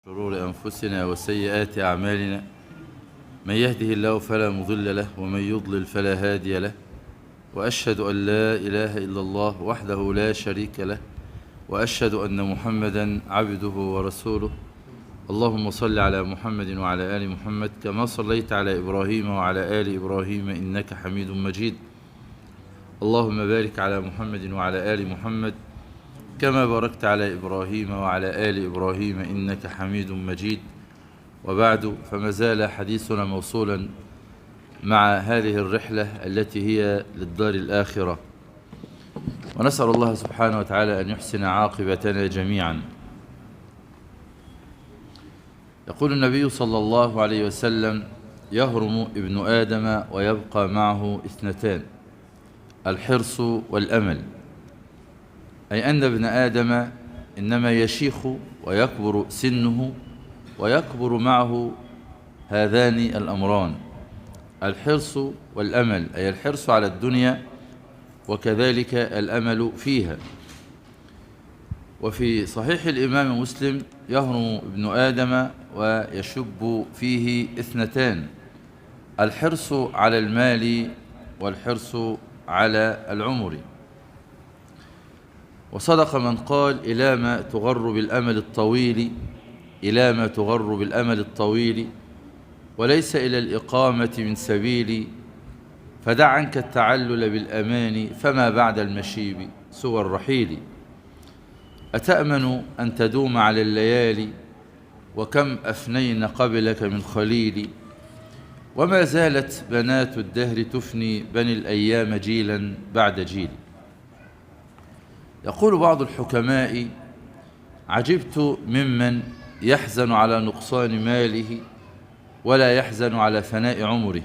شرور أنفسنا وسيئات أعمالنا، من يهده الله فلا مضل له ومن يضلل فلا هادي له، وأشهد أن لا إله إلا الله وحده لا شريك له، وأشهد أن محمدا عبده ورسوله. اللهم صل على محمد وعلى آل محمد كما صليت على إبراهيم وعلى آل إبراهيم إنك حميد مجيد. اللهم بارك على محمد وعلى آل محمد كما باركت على إبراهيم وعلى آل إبراهيم إنك حميد مجيد. وبعد، فما زال حديثنا موصولا مع هذه الرحلة التي هي للدار الآخرة، ونسأل الله سبحانه وتعالى أن يحسن عاقبتنا جميعا. يقول النبي صلى الله عليه وسلم: يهرم ابن آدم ويبقى معه اثنتان، الحرص والأمل، أي أن ابن آدم إنما يشيخ ويكبر سنه ويكبر معه هذان الأمران، الحرص والأمل، أي الحرص على الدنيا وكذلك الأمل فيها. وفي صحيح الإمام مسلم: يهرم ابن آدم ويشب فيه اثنتان، الحرص على المال والحرص على العمر. وصدق من قال: إلى ما تغر بالأمل الطويل، إلى ما تغر بالأمل الطويل، وليس إلى الإقامة من سبيل، فدع عنك التعلل بالأمان، فما بعد المشيب سوى الرحيل. أتأمن أن تدوم على الليالي، وكم أفنين قبلك من خليل، وما زالت بنات الدهر تفني بني الأيام جيلا بعد جيل. يقول بعض الحكماء: عجبت ممن يحزن على نقصان ماله ولا يحزن على فناء عمره،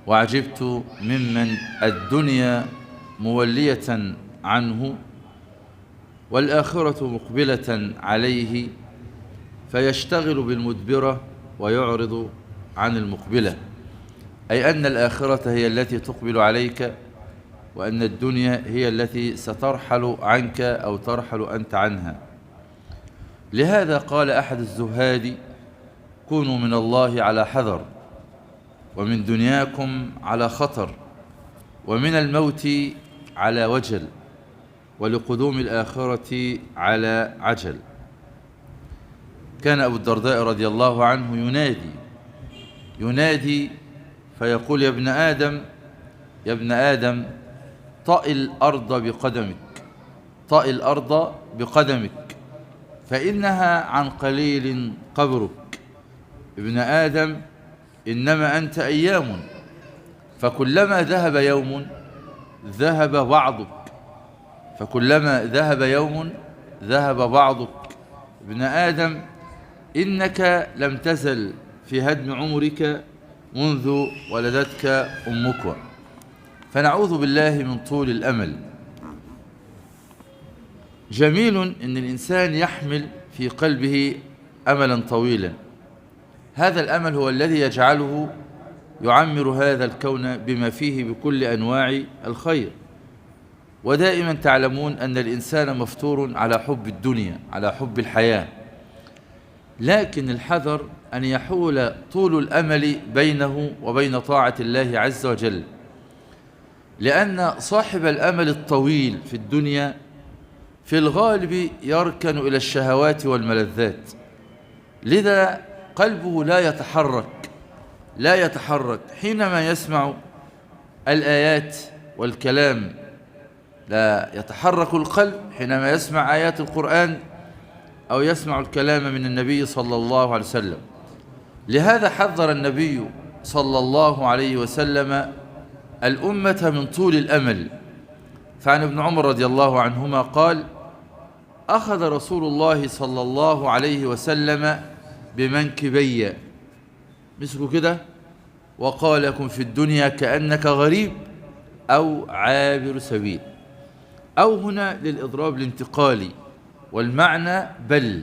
وعجبت ممن الدنيا مولية عنه والآخرة مقبلة عليه، فيشتغل بالمدبرة ويعرض عن المقبلة، أي أن الآخرة هي التي تقبل عليك، وأن الدنيا هي التي سترحل عنك أو ترحل أنت عنها. لهذا قال أحد الزهاد: كونوا من الله على حذر، ومن دنياكم على خطر، ومن الموت على وجل، ولقدوم الآخرة على عجل. كان أبو الدرداء رضي الله عنه ينادي فيقول: يا ابن آدم، يا ابن آدم، طأ الأرض بقدمك، طأ الأرض بقدمك، فإنها عن قليل قبرك. ابن آدم، إنما أنت أيام، فكلما ذهب يوم ذهب بعضك، فكلما ذهب يوم ذهب بعضك. ابن آدم، إنك لم تزل في هدم عمرك منذ ولدتك أمك. فنعوذ بالله من طول الأمل. جميل أن الإنسان يحمل في قلبه أملا طويلا، هذا الأمل هو الذي يجعله يعمر هذا الكون بما فيه بكل أنواع الخير. ودائما تعلمون أن الإنسان مفطور على حب الدنيا، على حب الحياة، لكن الحذر أن يحول طول الأمل بينه وبين طاعة الله عز وجل، لأن صاحب الأمل الطويل في الدنيا في الغالب يركن إلى الشهوات والملذات، لذا قلبه لا يتحرك حينما يسمع الآيات والكلام، لا يتحرك القلب حينما يسمع آيات القرآن أو يسمع الكلام من النبي صلى الله عليه وسلم. لهذا حذر النبي صلى الله عليه وسلم الأمة من طول الأمل. فعن ابن عمر رضي الله عنهما قال: أخذ رسول الله صلى الله عليه وسلم بمنكبي، مسكوا كده، وقال: كن في الدنيا كأنك غريب أو عابر سبيل. أو هنا للإضراب الانتقالي، والمعنى بل،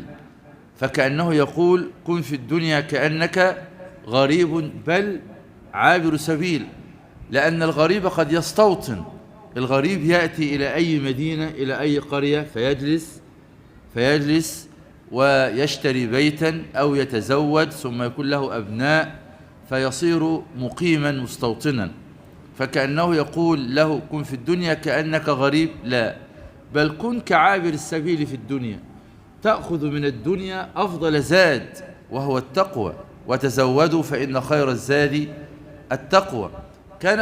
فكأنه يقول: كن في الدنيا كأنك غريب بل عابر سبيل، لأن الغريب قد يستوطن، الغريب يأتي إلى أي مدينة، إلى أي قرية، فيجلس ويشتري بيتا أو يتزوج ثم يكون له أبناء فيصير مقيما مستوطنا، فكأنه يقول له كن في الدنيا كأنك غريب، لا، بل كن كعابر السبيل في الدنيا، تأخذ من الدنيا أفضل زاد وهو التقوى، وتزودوا فإن خير الزاد التقوى. كان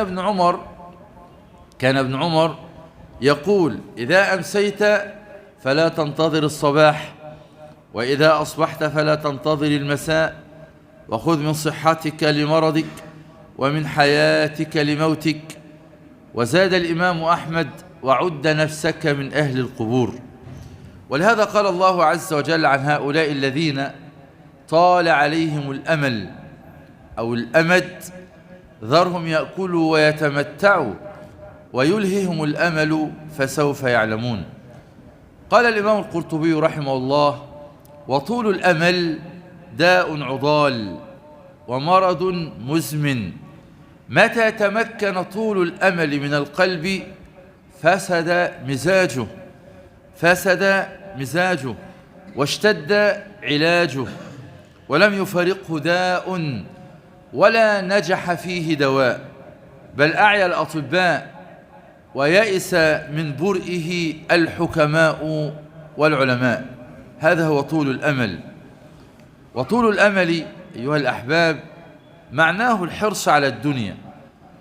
ابن عمر يقول إذا أمسيت فلا تنتظر الصباح، وإذا أصبحت فلا تنتظر المساء، وخذ من صحتك لمرضك ومن حياتك لموتك. وزاد الإمام أحمد وعد نفسك من أهل القبور. ولهذا قال الله عز وجل عن هؤلاء الذين طال عليهم الأمل أو الأمد ذرهم يأكلوا ويتمتعوا ويلههم الأمل فسوف يعلمون. قال الإمام القرطبي رحمه الله وطول الأمل داء عضال ومرض مزمن، متى تمكن طول الأمل من القلب فسد مزاجه واشتد علاجه، ولم يفارقه داء ولا نجح فيه دواء، بل أعيا الأطباء ويئس من برئه الحكماء والعلماء. هذا هو طول الأمل. وطول الأمل أيها الأحباب معناه الحرص على الدنيا،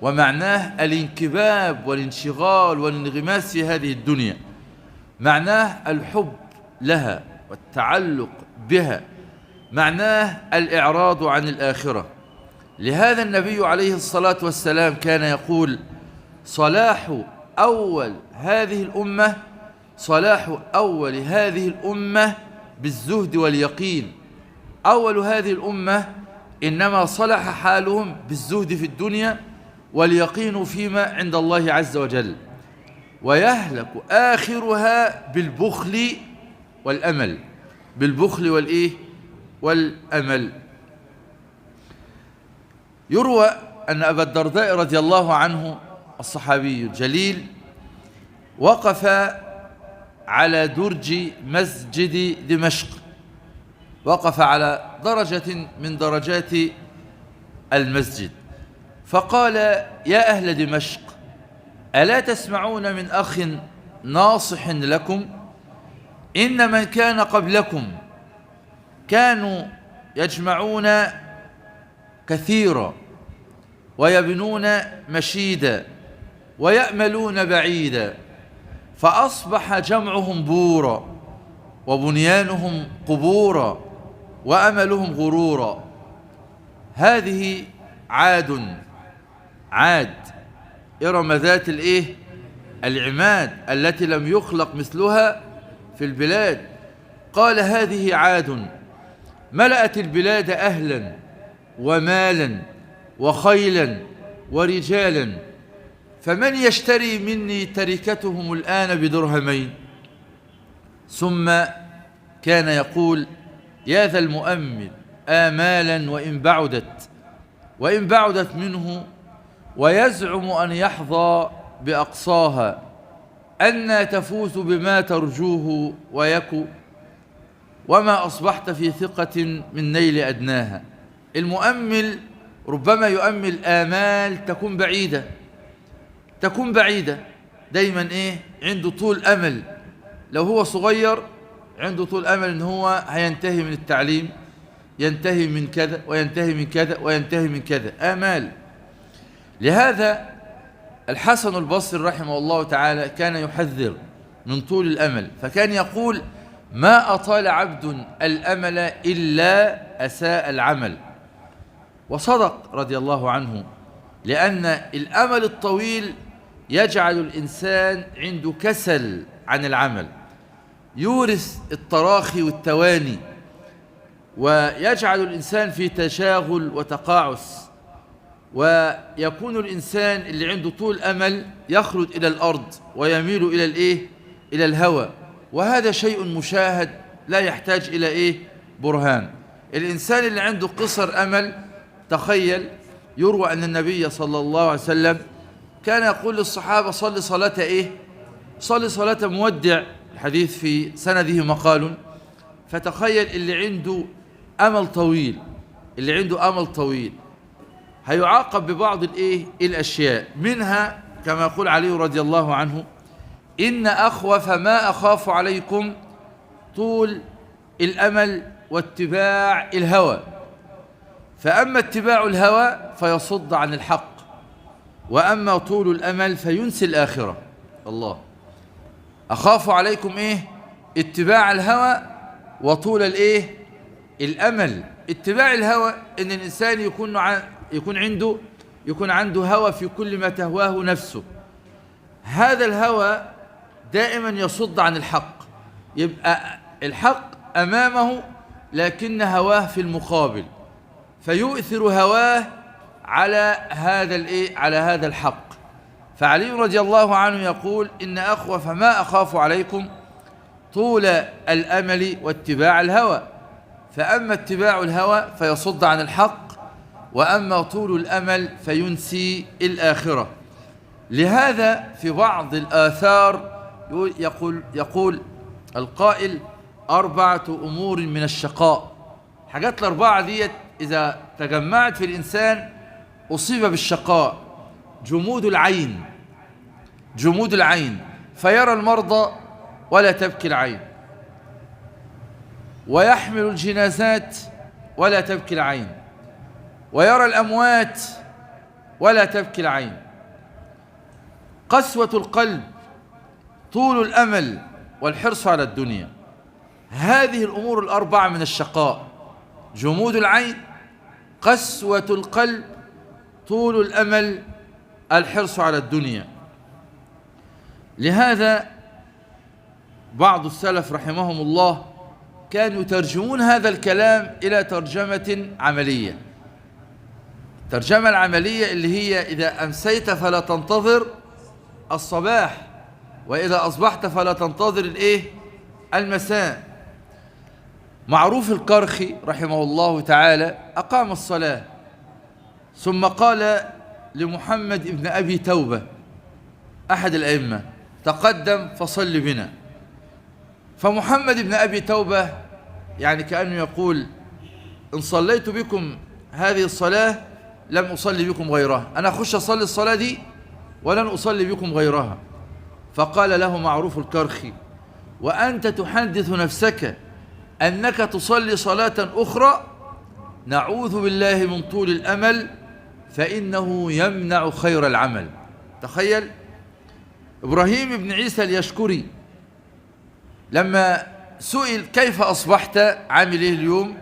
ومعناه الانكباب والانشغال والانغماس في هذه الدنيا، معناه الحب لها والتعلق بها، معناه الإعراض عن الآخرة. لهذا النبي عليه الصلاة والسلام كان يقول صلاح أول هذه الأمة بالزهد واليقين. أول هذه الأمة إنما صلح حالهم بالزهد في الدنيا واليقين فيما عند الله عز وجل، ويهلك آخرها بالبخل والأمل. يروى أن أبا الدرداء رضي الله عنه الصحابي الجليل وقف على درج مسجد دمشق، وقف على درجة من درجات المسجد، فقال يا أهل دمشق ألا تسمعون من أخ ناصح لكم؟ إن من كان قبلكم كانوا يجمعون كثيرا ويبنون مشيدا ويأملون بعيدا، فأصبح جمعهم بورا وبنيانهم قبورا وأملهم غرورا. هذه عاد إرم ذات العماد التي لم يخلق مثلها في البلاد. قال هذه عاد ملأت البلاد أهلا ومالا وخيلا ورجالا، فمن يشتري مني تركتهم الآن بدرهمين؟ ثم كان يقول يا ذا المؤمل آمالا وإن بعدت منه، ويزعم أن يحظى بأقصاها، أن تفوز بما ترجوه ويكو، وما أصبحت في ثقة من نيل أدناها. المؤمل ربما يؤمل آمال تكون بعيدة دايما عنده طول أمل. لو هو صغير عنده طول أمل إن هو هينتهي من التعليم، ينتهي من كذا وينتهي من كذا وينتهي من كذا، آمال. لهذا الحسن البصري رحمه الله تعالى كان يحذر من طول الأمل، فكان يقول ما أطال عبد الأمل إلا أساء العمل. وصدق رضي الله عنه، لأن الأمل الطويل يجعل الإنسان عنده كسل عن العمل، يورث التراخي والتواني، ويجعل الإنسان في تشاغل وتقاعس، ويكون الإنسان اللي عنده طول أمل يخلد إلى الأرض ويميل إلى الهوى، وهذا شيء مشاهد لا يحتاج إلى برهان. الإنسان اللي عنده قصر أمل، تخيل، يروى أن النبي صلى الله عليه وسلم كان يقول للصحابة صلي صلاة مودع، الحديث في سنده مقال، فتخيل اللي عنده أمل طويل، اللي عنده أمل طويل هيعاقب ببعض الأشياء، منها كما يقول علي رضي الله عنه: إن أخوف ما أخاف عليكم طول الأمل واتباع الهوى، فأما اتباع الهوى فيصد عن الحق، وأما طول الأمل فينسي الآخرة. الله، أخاف عليكم اتباع الهوى وطول الأمل. اتباع الهوى إن الإنسان يكون عنده هوى في كل ما تهواه نفسه، هذا الهوى دائما يصد عن الحق، يبقى الحق أمامه لكن هواه في المقابل، فيؤثر هواه على هذا الحق. فعلي رضي الله عنه يقول: إن أخوف ما أخاف عليكم طول الأمل واتباع الهوى، فأما اتباع الهوى فيصد عن الحق، وأما طول الأمل فينسي الآخرة. لهذا في بعض الآثار يقول القائل: 4 أمور من الشقاء. حاجات الأربعة ديت إذا تجمعت في الإنسان أصيب بالشقاء: جمود العين فيرى المرضى ولا تبكي العين، ويحمل الجنازات ولا تبكي العين، ويرى الأموات ولا تبكي العين، قسوة القلب، طول الأمل، والحرص على الدنيا. هذه الأمور الأربعة من الشقاء: جمود العين، قسوة القلب، طول الأمل، الحرص على الدنيا. لهذا بعض السلف رحمهم الله كانوا يترجمون هذا الكلام إلى ترجمة عملية. الترجمة العملية اللي هي: إذا أمسيت فلا تنتظر الصباح، وإذا أصبحت فلا تنتظر المساء. معروف الكرخي رحمه الله تعالى أقام الصلاة، ثم قال لمحمد ابن أبي توبة أحد الأئمة: تقدم فصل بنا. فمحمد ابن أبي توبة يعني كأنه يقول: إن صليت بكم هذه الصلاة لم أصلي بكم غيرها، أنا أخش أصلي الصلاة دي ولن أصلي بكم غيرها. فقال له معروف الكرخي: وأنت تحدث نفسك أنك تصلي صلاة أخرى؟ نعوذ بالله من طول الأمل فإنه يمنع خير العمل. تخيل إبراهيم بن عيسى اليشكري لما سئل: كيف أصبحت؟ عامل اليوم؟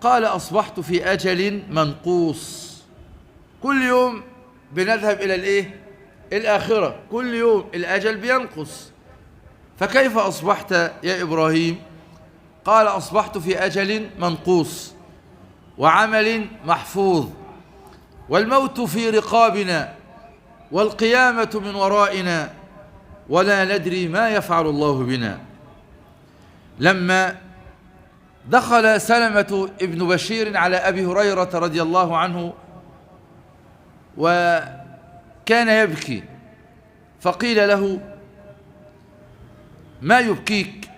قال: أصبحت في أجل منقوص. كل يوم بنذهب إلى الآخرة، كل يوم الأجل بينقص. فكيف أصبحت يا إبراهيم؟ قال: أصبحت في أجل منقوص وعمل محفوظ، والموت في رقابنا والقيامة من ورائنا، ولا ندري ما يفعل الله بنا. لما دخل سلمة ابن بشير على أبي هريرة رضي الله عنه وكان يبكي، فقيل له: ما يبكيك؟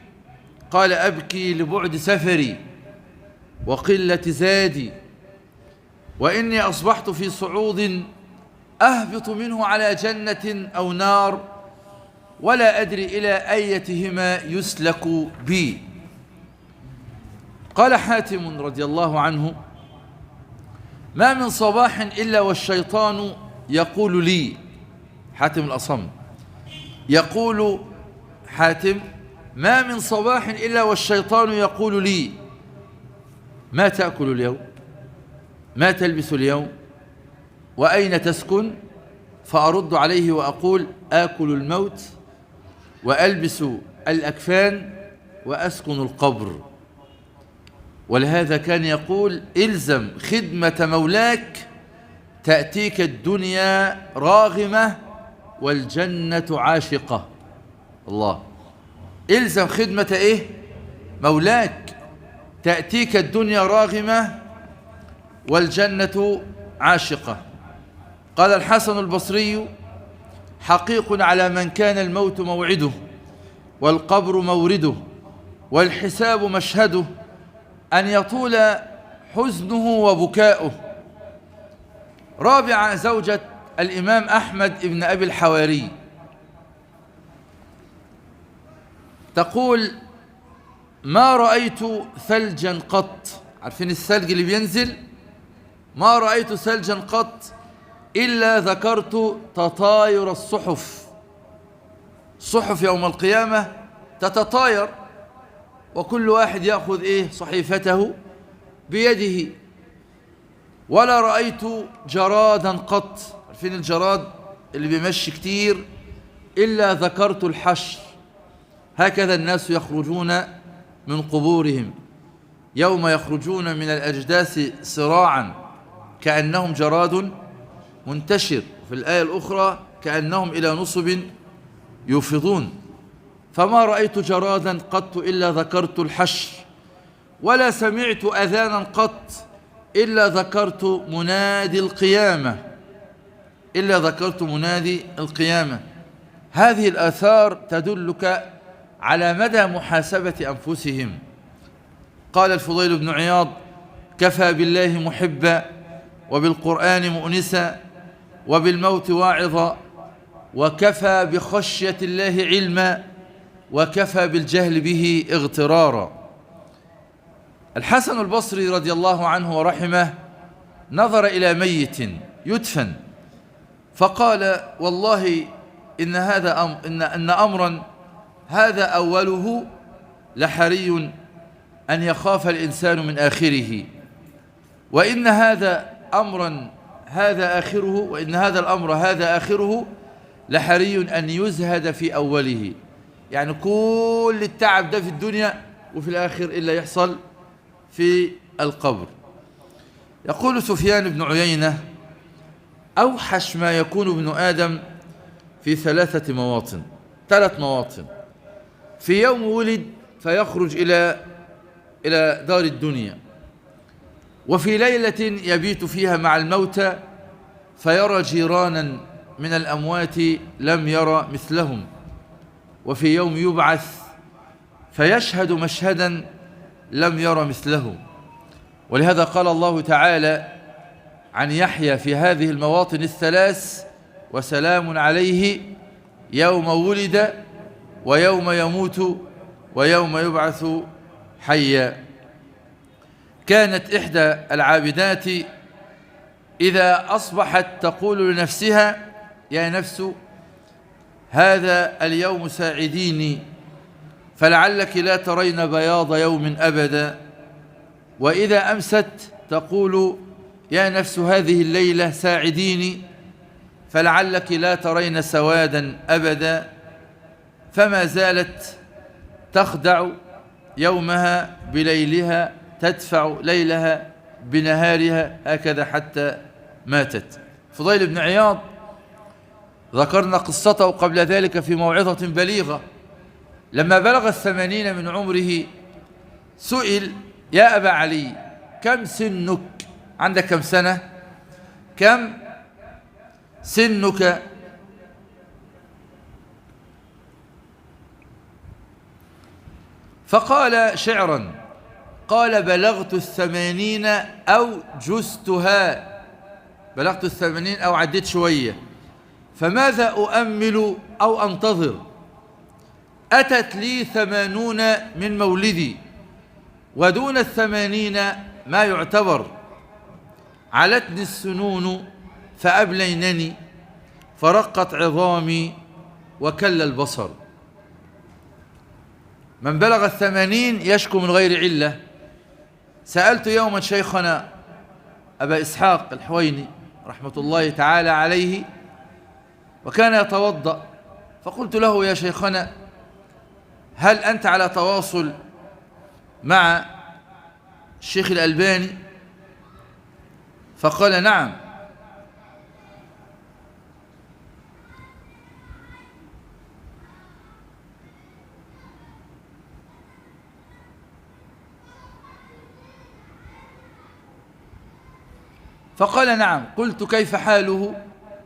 قال: أبكي لبعد سفري وقلة زادي، وإني أصبحت في صعود أهبط منه على جنة أو نار، ولا أدري إلى أيتهما يسلك بي. قال حاتم رضي الله عنه: ما من صباح إلا والشيطان يقول لي. حاتم الأصم يقول: حاتم: ما من صباح إلا والشيطان يقول لي: ما تأكل اليوم؟ ما تلبس اليوم؟ وأين تسكن؟ فأرد عليه وأقول: آكل الموت وألبس الأكفان وأسكن القبر. ولهذا كان يقول: إلزم خدمة مولاك تأتيك الدنيا راغمة والجنة عاشقة. الله، إلزم خدمة مولاك تأتيك الدنيا راغمة والجنة عاشقة. قال الحسن البصري: حقيق على من كان الموت موعده والقبر مورده، والحساب مشهده، أن يطول حزنه وبكاؤه. رابعة زوجة الإمام أحمد بن أبي الحواري تقول: ما رأيت ثلجا قط. عارفين الثلج اللي بينزل؟ ما رأيت ثلجا قط إلا ذكرت تطاير الصحف. الصحف يوم القيامة تتطاير، وكل واحد يأخذ صحيفته بيده. ولا رأيت جرادا قط. عارفين الجراد اللي بيمشي كتير؟ إلا ذكرت الحشر. هكذا الناس يخرجون من قبورهم يوم يخرجون من الأجداث سراعا كأنهم جراد منتشر، في الآية الأخرى كأنهم إلى نصب يوفضون. فما رأيت جرادا قط إلا ذكرت الحشر، ولا سمعت أذانا قط إلا ذكرت منادي القيامة، إلا ذكرت منادي القيامة. هذه الآثار تدلك على مدى محاسبة أنفسهم. قال الفضيل بن عياض: كفى بالله محبا، وبالقرآن مؤنسا، وبالموت واعظا، وكفى بخشية الله علما، وكفى بالجهل به اغترارا. الحسن البصري رضي الله عنه ورحمه نظر إلى ميت يدفن فقال: والله إن أمرا هذا أوله لحري أن يخاف الإنسان من آخره، وإن هذا أمرا هذا آخره، وإن هذا الأمر هذا آخره لحري أن يزهد في أوله. يعني كل التعب ده في الدنيا، وفي الآخر إلا يحصل في القبر. يقول سفيان بن عيينة: أوحش ما يكون ابن آدم في 3 مواطن، 3 مواطن. في يوم ولد فيخرج إلى دار الدنيا، وفي ليلة يبيت فيها مع الموتى فيرى جيرانا من الأموات لم يرى مثلهم، وفي يوم يبعث فيشهد مشهدا لم يرى مثله. ولهذا قال الله تعالى عن يحيى في هذه المواطن ال3: وسلام عليه يوم ولد ويوم يموت ويوم يبعث حيا. كانت إحدى العابدات إذا أصبحت تقول لنفسها: يا نفس هذا اليوم ساعديني، فلعلك لا ترين بياض يوم أبدا. وإذا أمست تقول: يا نفس هذه الليلة ساعديني، فلعلك لا ترين سوادا أبدا. فما زالت تخدع يومها بليلها، تدفع ليلها بنهارها، هكذا حتى ماتت. فضيل بن عياض ذكرنا قصته قبل ذلك في موعظة بليغة. لما بلغ 80 من عمره سئل: يا أبا علي، كم سنك؟ عندك كم سنة؟ كم سنك؟ فقال شعرا، قال: بلغت 80 أو جزتها. بلغت 80 أو عديت شوية. فماذا أؤمل أو أنتظر؟ أتت لي 80 من مولدي، ودون 80 ما يعتبر. علتني السنون فأبلينني، فرقت عظامي وكل البصر. من بلغ 80 يشكو من غير علة. سألت يوما شيخنا أبا إسحاق الحويني رحمة الله تعالى عليه، وكان يتوضأ، فقلت له: يا شيخنا، هل أنت على تواصل مع الشيخ الألباني؟ فقال: نعم. فقال: نعم. قلت: كيف حاله؟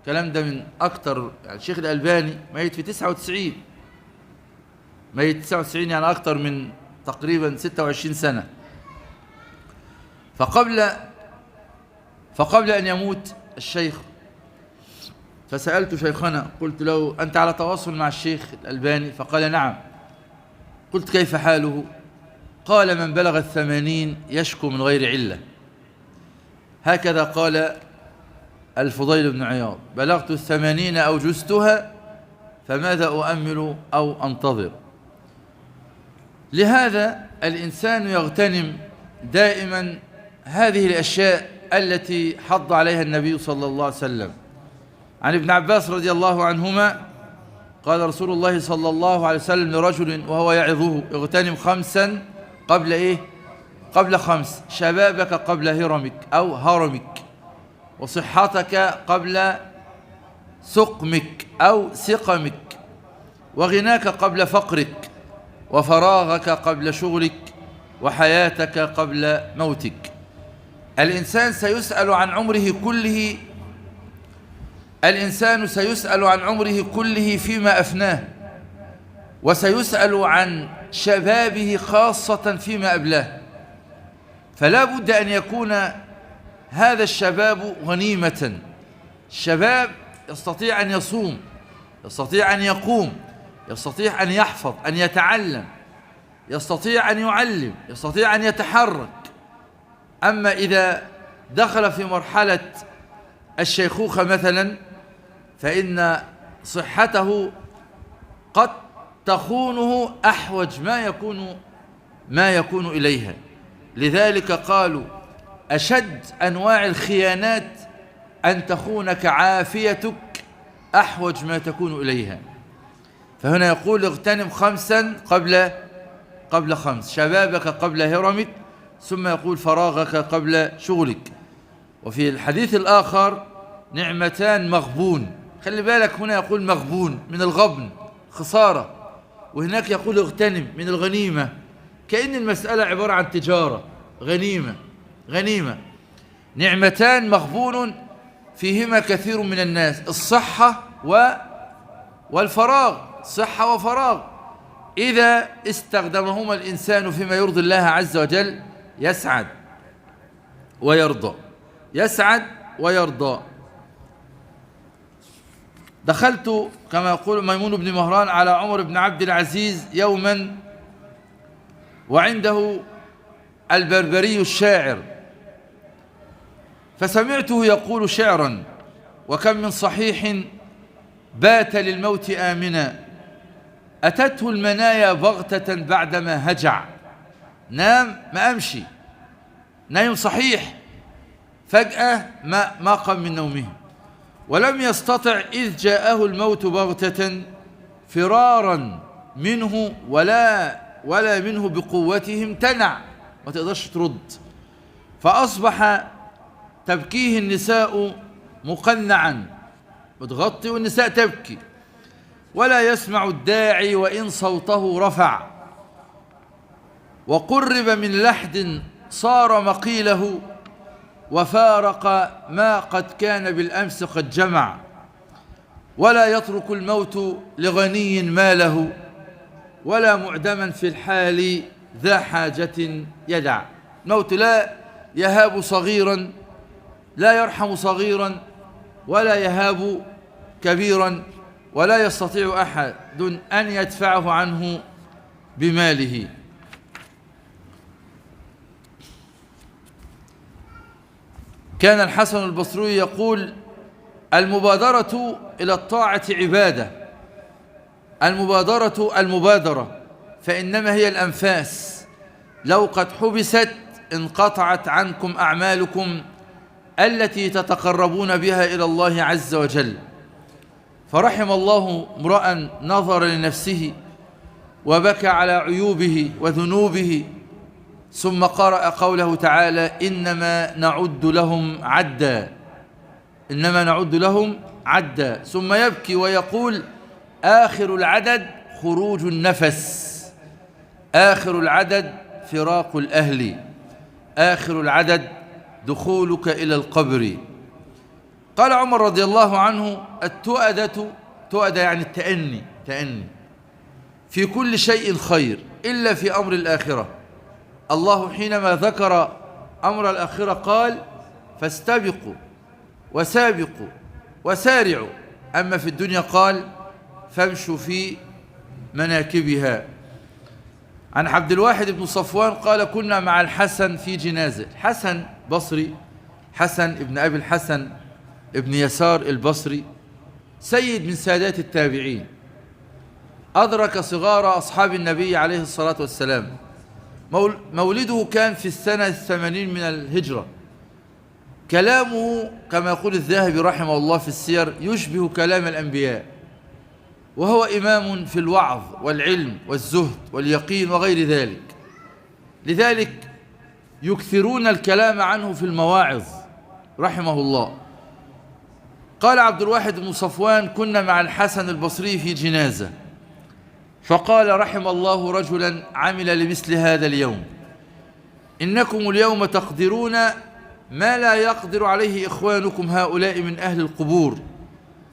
كلام ده من أكتر، يعني الشيخ الألباني ميت في 99، ميت 99 يعني أكتر من تقريبا 26 سنة. فقبل أن يموت الشيخ فسألت شيخنا، قلت له: أنت على تواصل مع الشيخ الألباني؟ فقال: نعم. قلت: كيف حاله؟ قال: من بلغ 80 يشكو من غير علة. هكذا قال الفضيل بن عياض: بلغت 80 أو جزتها فماذا أؤمل أو أنتظر؟ لهذا الإنسان يغتنم دائما هذه الأشياء التي حض عليها النبي صلى الله عليه وسلم. عن ابن عباس رضي الله عنهما قال رسول الله صلى الله عليه وسلم لرجل وهو يعظه: اغتنم 5 قبل إيه؟ قبل 5، شبابك قبل هرمك أو هرمك، وصحتك قبل سقمك أو سقمك، وغناك قبل فقرك، وفراغك قبل شغلك، وحياتك قبل موتك. الإنسان سيسأل عن عمره كله، الإنسان سيسأل عن عمره كله فيما أفناه، وسيسأل عن شبابه خاصة فيما أبلاه. فلا بد أن يكون هذا الشباب غنيمة. الشباب يستطيع أن يصوم، يستطيع أن يقوم، يستطيع أن يحفظ، أن يتعلم، يستطيع أن يعلم، يستطيع أن يتحرك. أما إذا دخل في مرحلة الشيخوخة مثلا فإن صحته قد تخونه أحوج ما يكون إليها. لذلك قالوا: أشد أنواع الخيانات أن تخونك عافيتك أحوج ما تكون إليها. فهنا يقول: اغتنم 5 قبل 5، شبابك قبل هرمك، ثم يقول: فراغك قبل شغلك. وفي الحديث الآخر: نعمتان مغبون. خلي بالك، هنا يقول مغبون من الغبن، خسارة، وهناك يقول اغتنم من الغنيمة، كأن المسألة عبارة عن تجارة، غنيمة. نعمتان مغبون فيهما كثير من الناس: الصحة والفراغ. صحة وفراغ إذا استخدمهما الإنسان فيما يرضي الله عز وجل يسعد ويرضى. دخلت كما يقول ميمون بن مهران على عمر بن عبد العزيز يوما وعنده البربري الشاعر، فسمعته يقول شعرا: وكم من صحيح بات للموت آمنا، أتته المنايا بغتة بعدما هجع. نام ما أمشي، نايم صحيح، فجأة ما قام من نومه، ولم يستطع إذ جاءه الموت بغتة فرارا منه ولا منه بقوته امتنع، ما تقدرش ترد. فأصبح تبكيه النساء مقنعا، بتغطي والنساء تبكي، ولا يسمع الداعي وإن صوته رفع، وقرب من لحد صار مقيله، وفارق ما قد كان بالأمس قد جمع. ولا يترك الموت لغني ماله، ولا معدما في الحال ذا حاجة يدع. الموت لا يهاب صغيرا، لا يرحم صغيرا، ولا يهاب كبيرا، ولا يستطيع أحد أن يدفعه عنه بماله. كان الحسن البصري يقول: المبادرة إلى الطاعة عبادة، المبادرة فإنما هي الأنفاس، لو قد حبست انقطعت عنكم أعمالكم التي تتقربون بها إلى الله عز وجل. فرحم الله امرأ نظر لنفسه وبكى على عيوبه وذنوبه، ثم قرأ قوله تعالى: إنما نعد لهم عدا، ثم يبكي ويقول: آخر العدد خروج النفس، آخر العدد فراق الأهل، آخر العدد دخولك إلى القبر. قال عمر رضي الله عنه: التؤدة يعني التأني، في كل شيء خير إلا في أمر الآخرة. الله حينما ذكر أمر الآخرة قال فاستبقوا وسابقوا وسارعوا، أما في الدنيا قال فامشوا في مناكبها. عن عبد الواحد بن صفوان قال كنا مع الحسن في جنازة. الحسن بصري، حسن ابن أبي الحسن ابن يسار البصري، سيد من سادات التابعين، أدرك صغار أصحاب النبي عليه الصلاة والسلام. مولده كان في السنة 80 من الهجرة. كلامه كما يقول الذهبي رحمه الله في السير يشبه كلام الأنبياء، وهو إمام في الوعظ والعلم والزهد واليقين وغير ذلك، لذلك يكثرون الكلام عنه في المواعظ رحمه الله. قال عبد الواحد بن صفوان كنا مع الحسن البصري في جنازة، فقال رحم الله رجلا عمل لمثل هذا اليوم، إنكم اليوم تقدرون ما لا يقدر عليه إخوانكم هؤلاء من أهل القبور،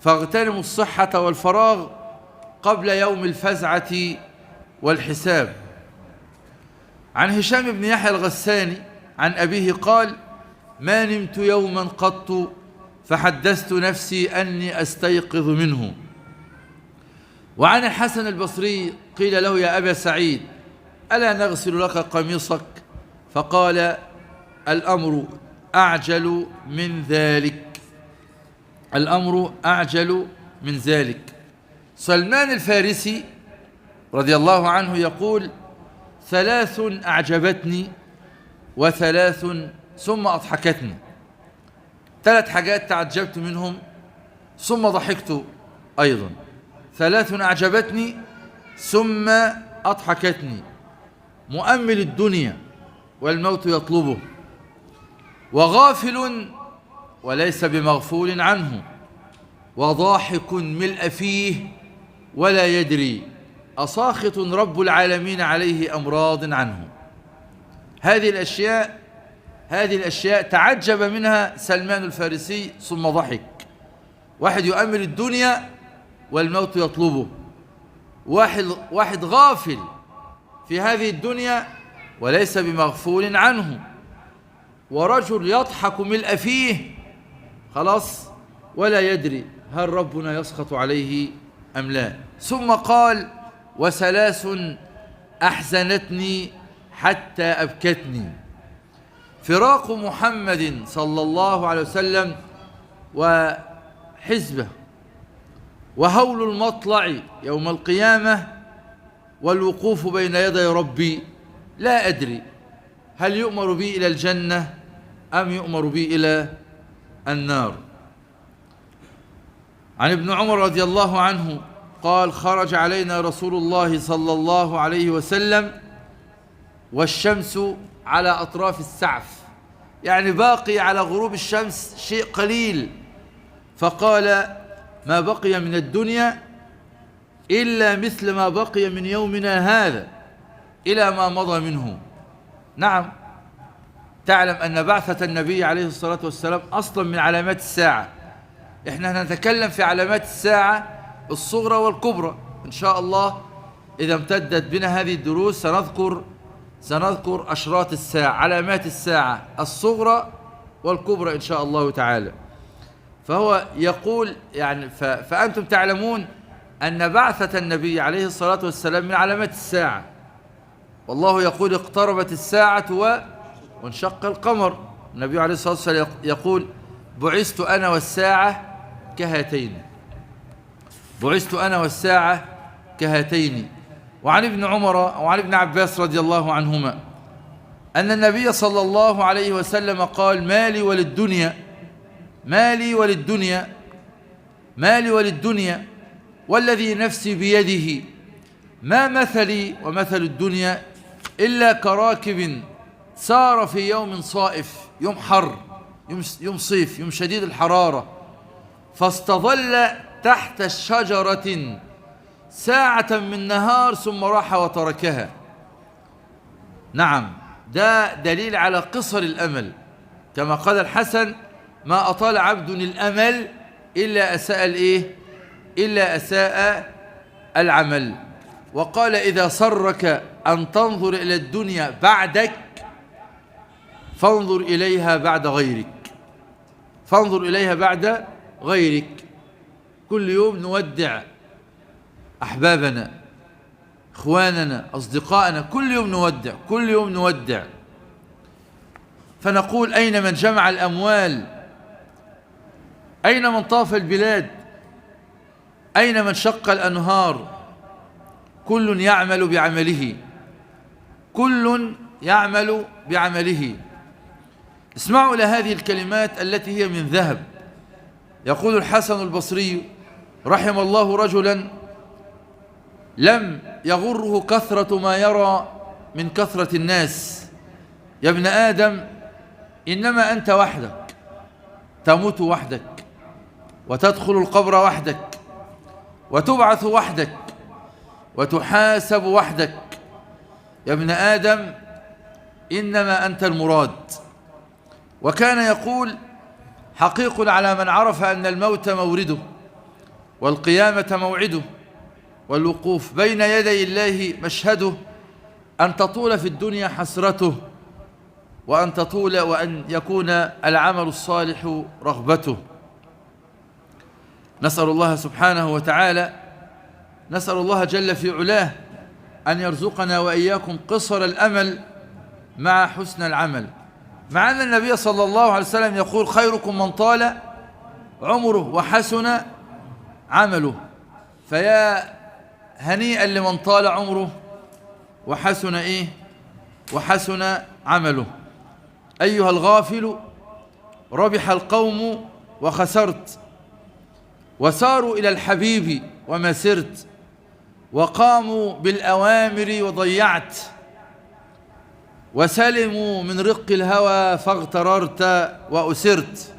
فاغتنموا الصحة والفراغ قبل يوم الفزعة والحساب. عن هشام بن يحيى الغساني عن أبيه قال ما نمت يوما قط فحدثت نفسي أني أستيقظ منه. وعن الحسن البصري قيل له يا أبا سعيد ألا نغسل لك قميصك؟ فقال الأمر أعجل من ذلك، الأمر أعجل من ذلك. سلمان الفارسي رضي الله عنه يقول ثلاث أعجبتني وثلاث ثم أضحكتني. ثلاث حاجات تعجبت منهم ثم ضحكت أيضا. ثلاث أعجبتني ثم أضحكتني: مؤمل الدنيا والموت يطلبه، وغافل وليس بمغفول عنه، وضاحك ملء فيه ولا يدري، أساخط رب العالمين عليه أمراض عنه. هذه الأشياء تعجب منها سلمان الفارسي ثم ضحك. واحد يؤمل الدنيا والموت يطلبه، واحد غافل في هذه الدنيا وليس بمغفول عنه، ورجل يضحك ملء فيه خلاص ولا يدري هل ربنا يسخط عليه أم لا. ثم قال وثلاث أحزنتني حتى أبكتني: فراق محمد صلى الله عليه وسلم وحزبه، وهول المطلع يوم القيامة، والوقوف بين يدي ربي لا أدري هل يؤمر بي إلى الجنة أم يؤمر بي إلى النار. عن ابن عمر رضي الله عنه قال خرج علينا رسول الله صلى الله عليه وسلم والشمس على أطراف السعف، يعني باقي على غروب الشمس شيء قليل، فقال ما بقي من الدنيا إلا مثل ما بقي من يومنا هذا إلى ما مضى منه. نعم، تعلم أن بعثة النبي عليه الصلاة والسلام أصلا من علامات الساعة. إحنا نتكلم في علامات الساعة الصغرى والكبرى إن شاء الله. إذا امتدت بنا هذه الدروس سنذكر أشراط الساعة، علامات الساعة الصغرى والكبرى إن شاء الله تعالى. فهو يقول يعني فأنتم تعلمون أن بعثة النبي عليه الصلاة والسلام من علامات الساعة. والله يقول اقتربت الساعة وانشق القمر. النبي عليه الصلاة والسلام يقول بعثت أنا والساعة كهاتين، بعثت أنا والساعة كهاتين. وعن ابن عمر وعن ابن عباس رضي الله عنهما أن النبي صلى الله عليه وسلم قال مالي وللدنيا، مالي وللدنيا، مالي وللدنيا، والذي نفسي بيده ما مثلي ومثل الدنيا إلا كراكب سار في يوم صائف، يوم حر، يوم صيف، يوم شديد الحرارة، فاستظل تحت الشجرة ساعة من نهار ثم راح وتركها. نعم، ده دليل على قصر الأمل، كما قال الحسن ما أطال عبد الأمل إلا أساء الإيه؟ إلا أساء العمل. وقال إذا سرك أن تنظر إلى الدنيا بعدك فانظر إليها بعد غيرك، فانظر إليها بعد غيرك. كل يوم نودع أحبابنا، إخواننا، أصدقائنا، كل يوم نودع، كل يوم نودع. فنقول أين من جمع الأموال؟ أين من طاف البلاد؟ أين من شق الأنهار؟ كل يعمل بعمله، كل يعمل بعمله. اسمعوا إلى هذه الكلمات التي هي من ذهب. يقول الحسن البصري رحم الله رجلا لم يغره كثرة ما يرى من كثرة الناس. يا ابن آدم إنما أنت وحدك، تموت وحدك، وتدخل القبر وحدك، وتبعث وحدك، وتحاسب وحدك. يا ابن آدم إنما أنت المراد. وكان يقول حقيق على من عرف أن الموت مورده، والقيامة موعده، والوقوف بين يدي الله مشهده، أن تطول في الدنيا حسرته، وأن يكون العمل الصالح رغبته. نسأل الله سبحانه وتعالى، نسأل الله جل في علاه أن يرزقنا وإياكم قصر الأمل مع حسن العمل. مع أن النبي صلى الله عليه وسلم يقول خيركم من طال عمره وحسن عمله. فيا هنيئا لمن طال عمره وحسن وحسن عمله. أيها الغافل ربح القوم وخسرت، وساروا إلى الحبيب وما سرت، وقاموا بالأوامر وضيعت، وسلموا من رق الهوى فاغتررت وأسرت.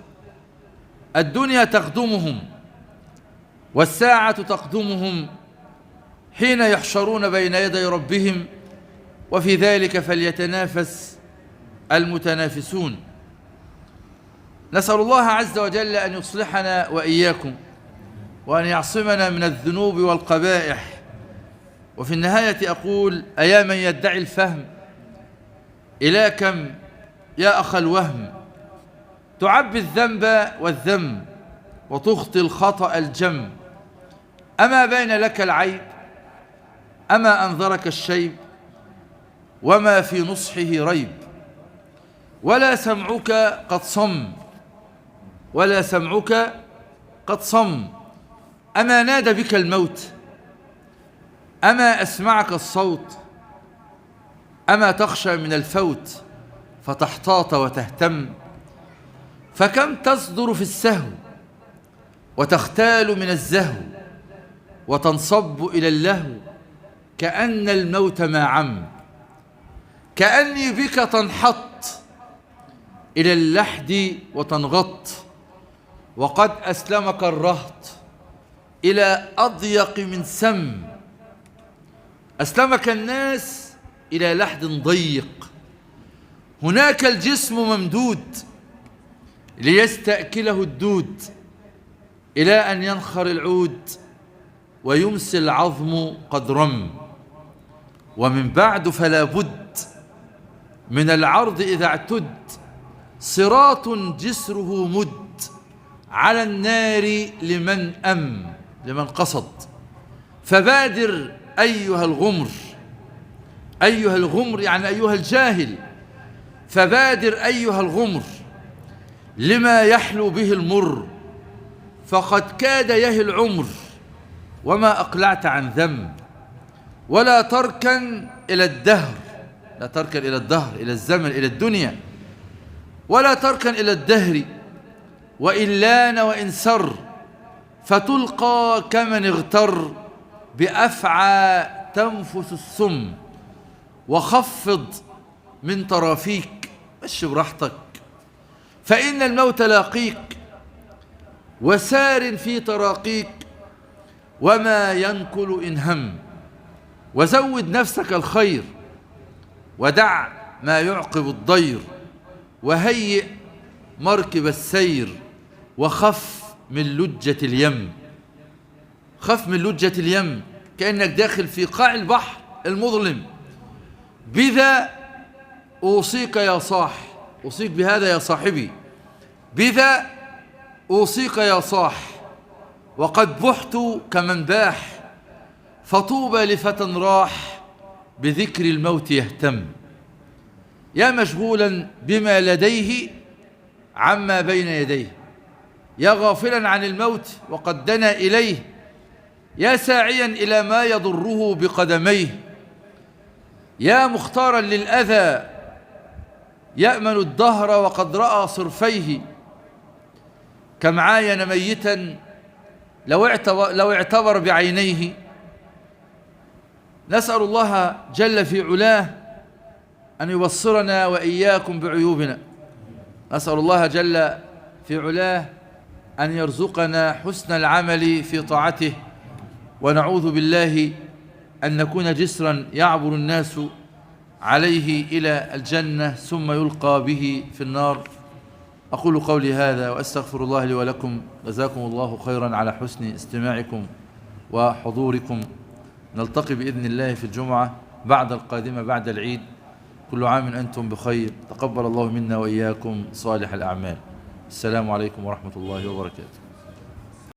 الدنيا تقدمهم والساعة تقدمهم حين يحشرون بين يدي ربهم، وفي ذلك فليتنافس المتنافسون. نسأل الله عز وجل أن يصلحنا وإياكم، وأن يعصمنا من الذنوب والقبائح. وفي النهاية أقول أيا من يدعي الفهم، إلى كم يا أخ الوهم تعبي الذنب والذم وتخطي الخطأ الجم. أما بين لك العيب، أما أنذرك الشيب، وما في نصحه ريب. ولا سمعك قد صم، ولا سمعك قد صم. أما نادى بك الموت، أما أسمعك الصوت. أما تخشى من الفوت فتحتاط وتهتم. فكم تصدر في السهو وتختال من الزهو، وتنصب إلى اللهو كأن الموت ما عم. كأني بك تنحط إلى اللحد وتنغط، وقد أسلمك الرهط إلى أضيق من سم. أسلمك الناس إلى لحد ضيق. هناك الجسم ممدود ليستأكله الدود، إلى أن ينخر العود ويمسي العظم قد رم. ومن بعد فلا بد من العرض إذا اعتد، صراط جسره مد على النار لمن قصد. فبادر أيها الغمر، أيها الغمر يعني أيها الجاهل، فبادر أيها الغمر لما يحلو به المر. فقد كاد يهي العمر وما أقلعت عن ذنب. ولا تركن إلى الدهر، لا تركن إلى الدهر، إلى الزمن، إلى الدنيا. ولا تركن إلى الدهر وإن لان وإن سر، فتلقى كمن اغتر بأفعى تنفس السم. وخفض من طرافيك، مش براحتك، فإن الموت لاقيك، وسار في تراقيك وما ينكل إن هم. وزود نفسك الخير ودع ما يعقب الضير، وهيئ مركب السير، وخف من لجة اليم. خف من لجة اليم. كأنك داخل في قاع البحر المظلم. بذا أوصيك يا صاح، أوصيك بهذا يا صاحبي، بذا أوصيك يا صاح، وقد بحت كمن باح، فطوبى لفتى راح بذكر الموت يهتم. يا مشغولا بما لديه عما بين يديه، يا غافلا عن الموت وقد دنا إليه، يا ساعيا إلى ما يضره بقدميه، يا مختارا للأذى يأمن الدهر وقد رأى صرفيه، كم عاين ميتا لو اعتبر بعينيه. نسأل الله جل في علاه أن يبصرنا وإياكم بعيوبنا، نسأل الله جل في علاه أن يرزقنا حسن العمل في طاعته، ونعوذ بالله أن نكون جسرا يعبر الناس عليه إلى الجنة ثم يلقى به في النار. أقول قولي هذا وأستغفر الله لي ولكم، جزاكم الله خيرا على حسن استماعكم وحضوركم. نلتقي بإذن الله في الجمعة بعد القادمة بعد العيد. كل عام أنتم بخير، تقبل الله منا وإياكم صالح الأعمال. السلام عليكم ورحمة الله وبركاته.